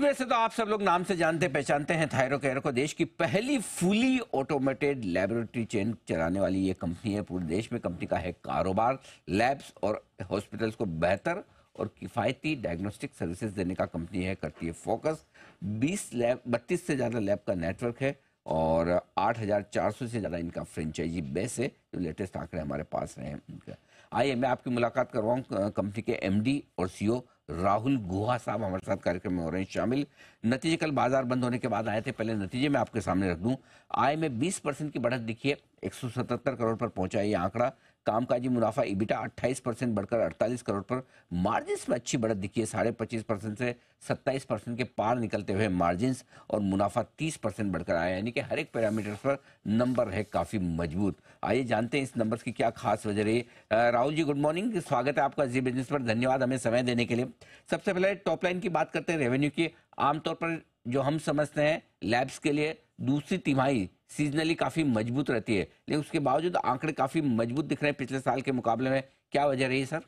वैसे तो आप सब लोग नाम से जानते पहचानते हैं थायरोकेयर को। देश की पहली फुली ऑटोमेटेड लेबोरेटरी चेन चलाने वाली ये कंपनी है। पूरे देश में कंपनी का है कारोबार। लैब्स और हॉस्पिटल्स को बेहतर और किफ़ायती डायग्नोस्टिक सर्विसेज देने का कंपनी है, करती है फोकस। 32 से ज़्यादा लैब का नेटवर्क है और 8,400 से ज़्यादा इनका फ्रेंचाइजी बेस है। जो लेटेस्ट आंकड़े हमारे पास रहे हैं। आइए मैं आपकी मुलाकात करवाऊँ कंपनी के एमडी और सीईओ राहुल गुहा साहब हमारे साथ कार्यक्रम में हो रहे हैं शामिल। नतीजे कल बाजार बंद होने के बाद आए थे। पहले नतीजे मैं आपके सामने रख दूं। आय में 20% की बढ़त दिखी है, 177 करोड़ पर पहुंचा है ये आंकड़ा। कामकाजी मुनाफा इबिटा 28% बढ़कर 48 करोड़ पर। मार्जिन्स में अच्छी बढ़त दिखी है, 25.5% से 27% के पार निकलते हुए मार्जिन्स, और मुनाफा 30% बढ़कर आया। यानी कि हर एक पैरामीटर पर नंबर है काफी मजबूत। आइए जानते हैं इस नंबर्स की क्या खास वजह रही। राहुल जी गुड मॉर्निंग, स्वागत है आपका जी बिजनेस पर। धन्यवाद हमें समय देने के लिए। सबसे पहले टॉप लाइन की बात करते हैं, रेवेन्यू की। आमतौर पर जो हम समझते हैं लैब्स के लिए दूसरी तिमाही सीजनली काफी मजबूत रहती है, लेकिन उसके बावजूद आंकड़े काफी मजबूत दिख रहे हैं पिछले साल के मुकाबले में। क्या वजह रही सर?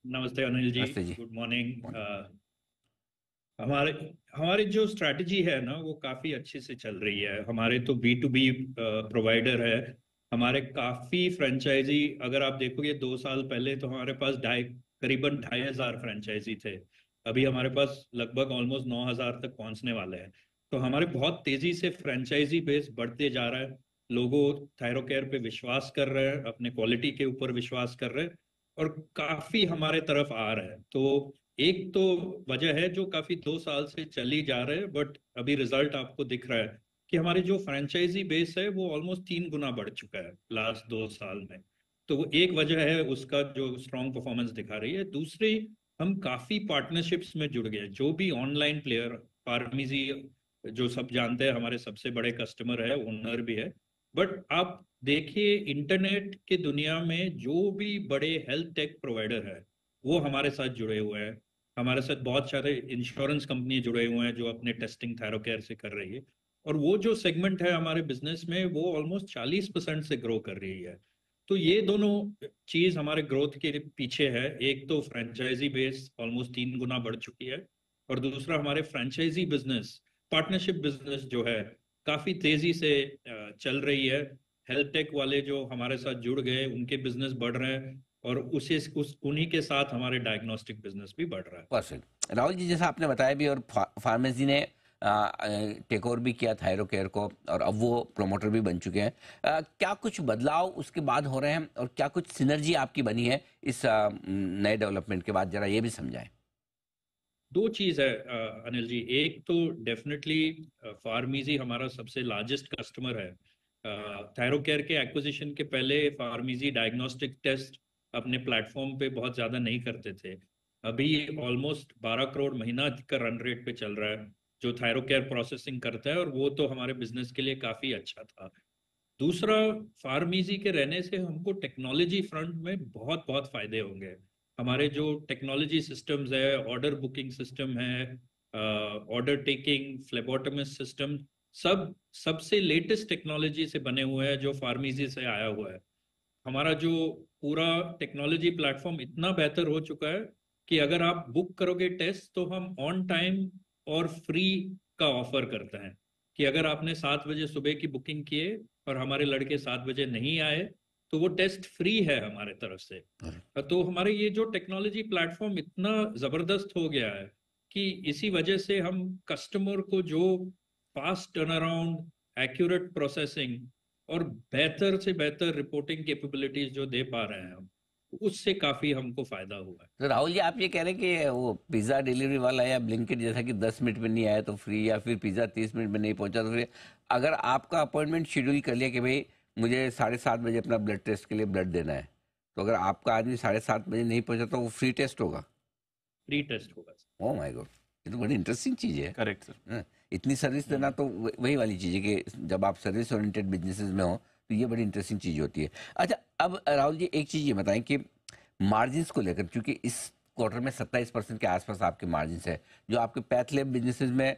नमस्ते अनिल जी, नमस्ते जी। Good morning. हमारे हमारी जो स्ट्रैटेजी है ना वो काफी अच्छे से चल रही है। हमारे तो B2B प्रोवाइडर है। हमारे काफी फ्रेंचाइजी, अगर आप देखोगे 2 साल पहले तो हमारे पास करीबन 2,500 फ्रेंचाइजी थे। अभी हमारे पास लगभग ऑलमोस्ट 9,000 तक पहुंचने वाले हैं। तो हमारे बहुत तेजी से फ्रेंचाइजी बेस बढ़ते जा रहा है। लोगों थायरोकेयर पे विश्वास कर रहे हैं, अपने क्वालिटी के ऊपर विश्वास कर रहे हैं और काफी हमारे तरफ आ रहे हैं। तो एक तो वजह है जो काफी 2 साल से चली जा रहे हैं, बट अभी रिजल्ट आपको दिख रहा है कि हमारे जो फ्रेंचाइजी बेस है वो ऑलमोस्ट 3 गुना बढ़ चुका है लास्ट 2 साल में। तो वो एक वजह है उसका जो स्ट्रॉन्ग परफॉर्मेंस दिखा रही है। दूसरी, हम काफी पार्टनरशिप्स में जुड़ गए। जो भी ऑनलाइन प्लेयर, फार्मेसी जो सब जानते हैं, हमारे सबसे बड़े कस्टमर है, ओनर भी है। बट आप देखिए इंटरनेट के दुनिया में जो भी बड़े हेल्थ टेक प्रोवाइडर है वो हमारे साथ जुड़े हुए हैं। हमारे साथ बहुत सारे इंश्योरेंस कंपनी जुड़े हुए हैं जो अपने टेस्टिंग थायरोकेयर से कर रही है। और वो जो सेगमेंट है हमारे बिजनेस में वो ऑलमोस्ट 40% से ग्रो कर रही है। तो ये दोनों चीज हमारे ग्रोथ के पीछे है। एक तो फ्रेंचाइजी बेस ऑलमोस्ट 3 गुना बढ़ चुकी है, और दूसरा हमारे फ्रेंचाइजी बिजनेस, पार्टनरशिप बिजनेस जो है काफी तेजी से चल रही है। हेल्थ टेक वाले जो हमारे साथ जुड़ गए उनके बिजनेस बढ़ रहे हैं, और उन्हीं के साथ हमारे डायग्नोस्टिक बिजनेस भी बढ़ रहा है। परफेक्ट राहुल जी, जैसा आपने बताया भी, और फार्मेसी ने टेक ओवर भी किया थायरोकेयर को, और अब वो प्रोमोटर भी बन चुके हैं। क्या कुछ बदलाव उसके बाद हो रहे हैं और क्या कुछ सिनर्जी आपकी बनी है इस नए डेवलपमेंट के बाद? जरा ये भी समझाएं। दो चीज है अनिल जी। एक तो डेफिनेटली फार्मेसी हमारा सबसे लार्जेस्ट कस्टमर है। थायरोकेयर के एक्विजिशन के पहले फार्मेसी डायग्नोस्टिक टेस्ट अपने प्लेटफॉर्म पे बहुत ज्यादा नहीं करते थे। अभी ऑलमोस्ट 12 करोड़ महीना का रन रेट पे चल रहा है जो थायरोकेयर प्रोसेसिंग करता है, और वो तो हमारे बिजनेस के लिए काफी अच्छा था। दूसरा, फार्मेसी के रहने से हमको टेक्नोलॉजी फ्रंट में बहुत बहुत फायदे होंगे। हमारे जो टेक्नोलॉजी सिस्टम्स है, ऑर्डर बुकिंग सिस्टम है, ऑर्डर टेकिंग, फ्लेबोटोमिस्ट सिस्टम, सब सबसे लेटेस्ट टेक्नोलॉजी से बने हुए हैं जो फार्मेसी से आया हुआ है। हमारा जो पूरा टेक्नोलॉजी प्लेटफॉर्म इतना बेहतर हो चुका है कि अगर आप बुक करोगे टेस्ट तो हम ऑन टाइम और फ्री का ऑफर करते हैं। कि अगर आपने 7 बजे सुबह की बुकिंग किए और हमारे लड़के 7 बजे नहीं आए तो वो टेस्ट फ्री है हमारे तरफ से। तो हमारे ये जो टेक्नोलॉजी प्लेटफॉर्म इतना जबरदस्त हो गया है कि इसी वजह से हम कस्टमर को जो fast turn around, accurate processing और बेहतर से बेहतर रिपोर्टिंग कैपेबिलिटीज जो दे पा रहे हैं हम, उससे काफी हमको फायदा हुआ है। तो राहुल जी, आप ये कह रहे हैं कि वो पिज्ज़ा डिलीवरी वाला या ब्लिंकिट जैसा कि 10 मिनट में नहीं आया तो फ्री, या फिर पिज़्ज़ा 30 मिनट में नहीं पहुंचा तो फ्री। अगर आपका अपॉइंटमेंट शेड्यूल कर लिया कि भाई मुझे 7:30 बजे अपना ब्लड टेस्ट के लिए ब्लड देना है, तो अगर आपका आदमी 7:30 बजे नहीं पहुंचा तो वो फ्री टेस्ट होगा? फ्री टेस्ट होगा। ओह माय गॉड, ये तो बड़ी इंटरेस्टिंग चीज़ है। Correct sir. हाँ, इतनी सर्विस देना तो वही वाली चीज़ है कि जब आप सर्विस ओरिएंटेड बिजनेसेस में हो तो ये बड़ी इंटरेस्टिंग चीज़ होती है। अच्छा, अब राहुल जी एक चीज़ ये बताएं कि मार्जिन्स को लेकर, क्योंकि इस क्वार्टर में 27% के आसपास आपके मार्जिन्स है, जो आपके पैथ लैब बिजनेसेस में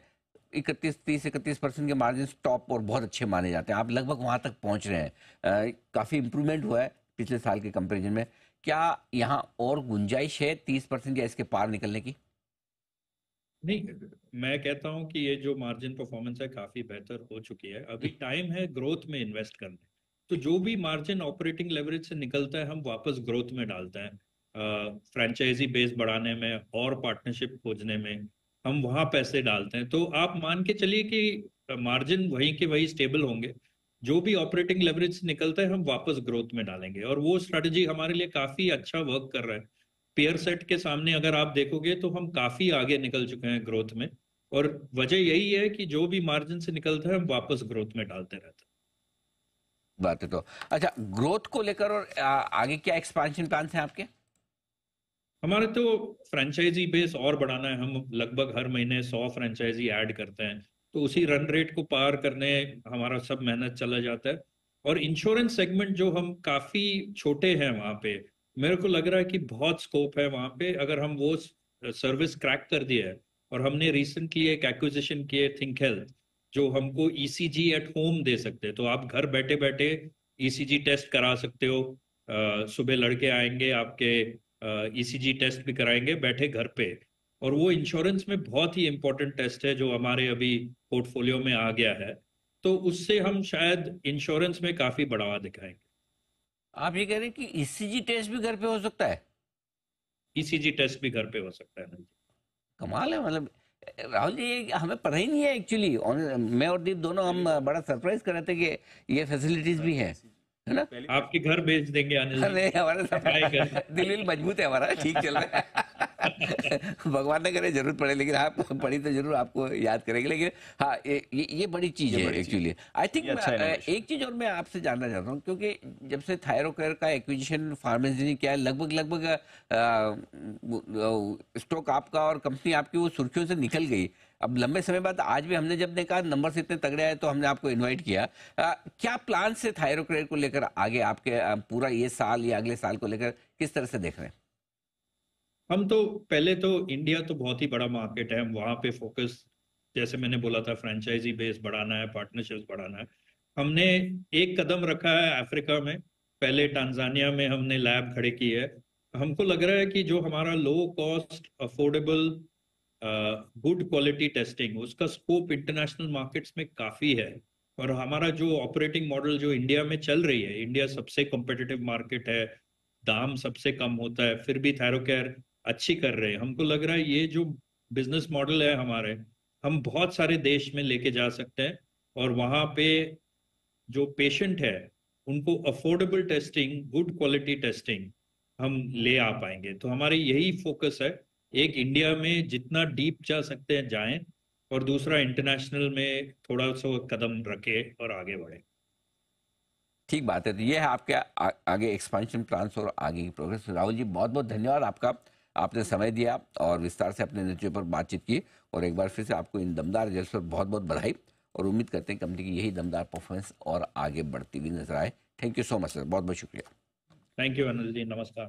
31% के मार्जिन टॉप और बहुत अच्छे माने जाते हैं, आप लगभग वहां तक पहुंच रहे हैं। काफी इंप्रूवमेंट हुआ है पिछले साल के कंपैरिजन में। क्या यहाँ और गुंजाइश है 30% या इसके पार निकलने की? नहीं, मैं कहता हूं कि ये जो मार्जिन परफॉर्मेंस है काफी बेहतर हो चुकी है। अभी टाइम है ग्रोथ में इन्वेस्ट करने। तो जो भी मार्जिन ऑपरेटिंग लेवरेज से निकलता है हम वापस ग्रोथ में डालते हैं, फ्रेंचाइजी बेस बढ़ाने में और पार्टनरशिप खोजने में हम वहां पैसे डालते हैं। तो आप मान के चलिए कि मार्जिन वहीं के वही स्टेबल होंगे। जो भी ऑपरेटिंग लेवरेज से निकलता है हम वापस ग्रोथ में डालेंगे, और वो स्ट्रेटजी हमारे लिए काफी अच्छा वर्क कर रहा है। पेयर सेट के सामने अगर आप देखोगे तो हम काफी आगे निकल चुके हैं ग्रोथ में। और वजह यही है कि जो भी मार्जिन से निकलता है हम वापस ग्रोथ में डालते रहते हैं। बात है तो। अच्छा, ग्रोथ को लेकर और आगे क्या एक्सपेंशन प्लान्स हैं आपके? हमारे तो फ्रेंचाइजी बेस और बढ़ाना है। हम लगभग हर महीने 100 फ्रेंचाइजी ऐड करते हैं, तो उसी रन रेट को पार करने हमारा सब मेहनत चला जाता है। और इंश्योरेंस सेगमेंट जो हम काफी छोटे हैं वहां पे, मेरे को लग रहा है कि बहुत स्कोप है वहां पे अगर हम वो सर्विस क्रैक कर दिया है। और हमने रिसेंटली एक एक्विजिशन की है, थिंक हेल्थ, जो हमको ईसीजी एट होम दे सकते हैं। तो आप घर बैठे बैठे ईसीजी टेस्ट करा सकते हो। सुबह लड़के आएंगे आपके, ईसीजी टेस्ट भी कराएंगे बैठे घर पे। और वो इंश्योरेंस में बहुत ही इंपॉर्टेंट टेस्ट है जो हमारे अभी पोर्टफोलियो में आ गया है। तो उससे हम शायद इंश्योरेंस में काफी बढ़ावा दिखाएंगे। आप ये कह रहे हैं कि ईसीजी टेस्ट भी घर पे हो सकता है? ईसीजी टेस्ट भी घर पे हो सकता है ना। कमाल है, मतलब राहुल जी, ये हमें पता ही नहीं है एक्चुअली। मैं और दीप दोनों हम बड़ा सरप्राइज कर रहे थे कि ये फैसिलिटीज भी हैं, है ना? आपके घर भेज देंगे अनिल जी। नहीं, हमारा सब ट्राई कर। दिल मजबूत है हमारा, ठीक चल रहा है। भगवान ने करे जरूरत पड़े, लेकिन आप पड़ी तो जरूर आपको याद करेंगे। लेकिन हाँ, ये बड़ी चीज है एक्चुअली। आई थिंक एक चीज और मैं आपसे जानना चाहता हूँ, क्योंकि जब से थायरोकेयर का एक्विजिशन फार्मेसी ने किया है, लगभग स्टॉक आपका और कंपनी आपकी वो सुर्खियों से निकल गई। अब लंबे समय बाद आज भी हमने जब देखा नंबर्स इतने तगड़े आए तो हमने आपको इनवाइट किया। क्या प्लान है थायरोकेयर को लेकर आगे आपके? पूरा ये साल या अगले साल को लेकर किस तरह से देख रहे हैं? हम तो पहले तो इंडिया तो बहुत ही बड़ा मार्केट है, हम वहाँ पे फोकस, जैसे मैंने बोला था, फ्रेंचाइजी बेस बढ़ाना है, पार्टनरशिप्स बढ़ाना है। हमने एक कदम रखा है अफ्रीका में। पहले टांजानिया में हमने लैब खड़े की है। हमको लग रहा है कि जो हमारा low cost affordable good quality testing, उसका स्कोप इंटरनेशनल मार्केट्स में काफी है। और हमारा जो ऑपरेटिंग मॉडल जो इंडिया में चल रही है, इंडिया सबसे कॉम्पिटिटिव मार्केट है, दाम सबसे कम होता है, फिर भी थायरोकेयर अच्छी कर रहे हैं। हमको लग रहा है ये जो बिजनेस मॉडल है हमारे, हम बहुत सारे देश में लेके जा सकते हैं। और वहाँ पे जो पेशेंट है उनको affordable testing, good quality testing हम ले आ पाएंगे। तो हमारी यही फोकस है, एक इंडिया में जितना डीप जा सकते हैं जाएं, और दूसरा इंटरनेशनल में थोड़ा सा कदम रखे और आगे बढ़े। ठीक बात है। तो ये है आपके आगे एक्सपेंशन प्लान्स और आगे की प्रोग्रेस। राहुल जी, बहुत बहुत धन्यवाद आपका। आपने समय दिया और विस्तार से अपने नतीजों पर बातचीत की, और एक बार फिर से आपको इन दमदार रिजल्ट पर बहुत बहुत बधाई। और उम्मीद करते हैं कंपनी की यही दमदार परफॉर्मेंस और आगे बढ़ती हुई नजर आए। Thank you so much sir, बहुत बहुत शुक्रिया। थैंक यू अनिल जी, नमस्कार।